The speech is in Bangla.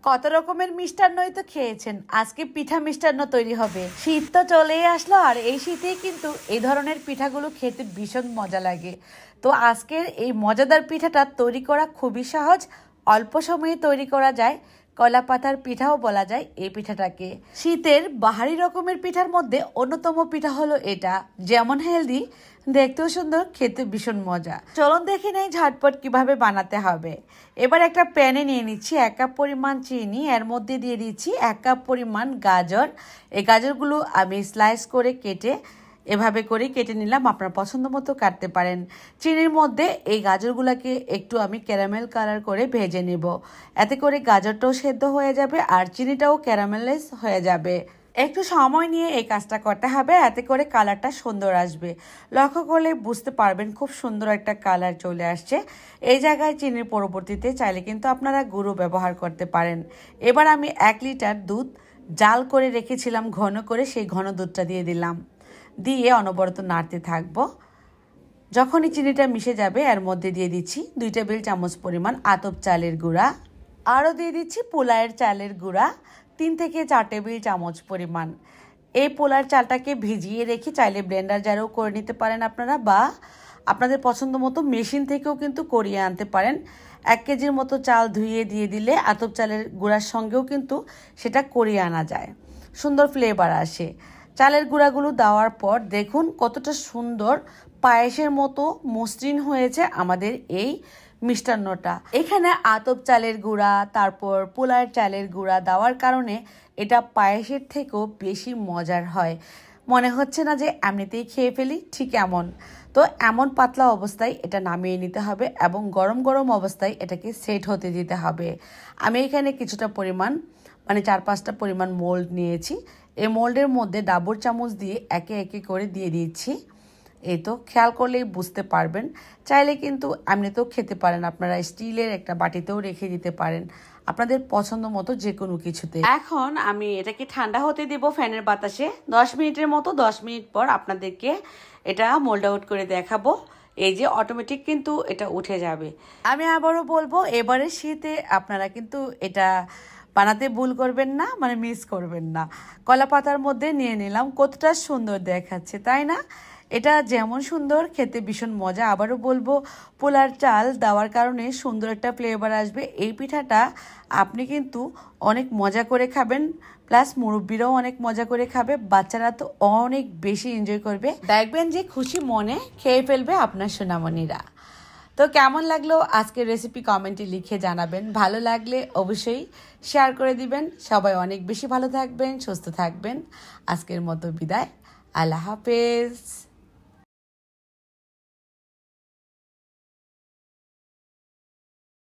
কত রকমের মিষ্টান্নই তো খেয়েছেন, আজকে পিঠা মিষ্টান্ন তৈরি হবে। শীত তো চলেই আসলো, আর এই শীতেই কিন্তু এই ধরনের পিঠাগুলো খেতে ভীষণ মজা লাগে। তো আজকের এই মজাদার পিঠাটা তৈরি করা খুবই সহজ, অল্প সময়ে তৈরি করা যায়। কলা পাতার পিঠাও বলা যায় এই পিঠাটাকে। শীতের বাহারি রকমের পিঠার মধ্যে অন্যতম পিঠা হলো এটা, যেমন হেলদি, দেখতেও সুন্দর, খেতে ভীষণ মজা। চলুন দেখে নেই ঝটপট কিভাবে বানাতে হবে। এবার একটা প্যানে নিয়ে নিচ্ছি 1 কাপ পরিমাণ চিনি, এর মধ্যে দিয়ে দিচ্ছি 1 কাপ পরিমাণ গাজর। এই গাজরগুলো আমি স্লাইস করে কেটে এভাবে করে কেটে নিলাম, আপনার পছন্দ মতো কাটতে পারেন। চিনির মধ্যে এই গাজরগুলোকে একটু আমি ক্যারামেল কালার করে ভেজে নেব, এতে করে গাজরটাও সেদ্ধ হয়ে যাবে আর চিনিটাও ক্যারামেলাইজ হয়ে যাবে। একটু সময় নিয়ে এই কাজটা করতে হবে, এতে করে কালারটা সুন্দর আসবে। লক্ষ্য করলে বুঝতে পারবেন খুব সুন্দর একটা কালার চলে আসছে। এই জায়গায় চিনির পরবর্তীতে চাইলে কিন্তু আপনারা গুঁড়ো ব্যবহার করতে পারেন। এবার আমি 1 লিটার দুধ জাল করে রেখেছিলাম ঘন করে, সেই ঘন দুধটা দিয়ে দিলাম, দিয়ে অনবরত নাড়তে থাকবো। যখনই চিনিটা মিশে যাবে এর মধ্যে দিয়ে দিচ্ছি 2 টেবিল চামচ পরিমাণ আতপ চালের গুঁড়া, আরও দিয়ে দিচ্ছি পোলায়ের চালের গুঁড়া 3 থেকে 4 টেবিল চামচ পরিমাণ। এই পোলার চালটাকে ভিজিয়ে রেখে চাইলে ব্লেন্ডার জারেও করে নিতে পারেন আপনারা, বা আপনাদের পছন্দ মতো মেশিন থেকেও কিন্তু করিয়ে আনতে পারেন। 1 কেজির মতো চাল ধুয়ে দিয়ে দিলে আতপ চালের গুঁড়ার সঙ্গেও কিন্তু সেটা করিয়ে আনা যায়, সুন্দর ফ্লেভার আসে। চালের গুঁড়াগুলো দেওয়ার পর দেখুন কতটা সুন্দর পায়েসের মতো মসৃণ হয়েছে আমাদের এই মিষ্টান্নটা। এখানে আতপ চালের গুঁড়া, তারপর পোলার চালের গুঁড়া দেওয়ার কারণে এটা পায়েসের থেকেও বেশি মজার হয়। মনে হচ্ছে না যে এমনিতেই খেয়ে ফেলি, ঠিক এমন। তো এমন পাতলা অবস্থায় এটা নামিয়ে নিতে হবে এবং গরম গরম অবস্থায় এটাকে সেট হতে দিতে হবে। আমি এখানে কিছুটা পরিমাণ, মানে 4-5টা পরিমাণ মোল্ড নিয়েছি। এই মোল্ডের মধ্যে ডাবর চামচ দিয়ে একে একে করে দিয়ে দিচ্ছি। এই তো খেয়াল করলেই বুঝতে পারবেন। চাইলে কিন্তু এমনিতেও খেতে পারেন, আপনারা স্টিলের একটা বাটিতেও রেখে দিতে পারেন, আপনাদের পছন্দ মতো যে কোনো কিছুতে। এখন আমি এটাকে ঠান্ডা হতে দেব ফ্যানের বাতাসে 10 মিনিটের মতো। 10 মিনিট পর আপনাদেরকে এটা মোল্ড আউট করে দেখাবো। এই যে অটোমেটিক কিন্তু এটা উঠে যাবে। আমি আবারও বলবো, এবারে শীতে আপনারা কিন্তু এটা বানাতে ভুল করবেন না, মানে মিস করবেন না। কলা পাতার মধ্যে নিয়ে নিলাম, কতটা সুন্দর দেখাচ্ছে তাই না? এটা যেমন সুন্দর, খেতে ভীষণ মজা। আবারও বলবো, পোলার চাল দেওয়ার কারণে সুন্দর একটা ফ্লেভার আসবে। এই পিঠাটা আপনি কিন্তু অনেক মজা করে খাবেন, প্লাস মুরব্বীরাও অনেক মজা করে খাবে, বাচ্চারা তো অনেক বেশি এনজয় করবে। দেখবেন যে খুশি মনে খেয়ে ফেলবে আপনার সোনামণিরা। তো কেমন লাগলো আজকের রেসিপি কমেন্টে লিখে জানাবেন। ভালো লাগলে অবশ্যই শেয়ার করে দিবেন। সবাই অনেক বেশি ভালো থাকবেন, সুস্থ থাকবেন। আজকের মতো বিদায়, আল্লাহ হাফেজ।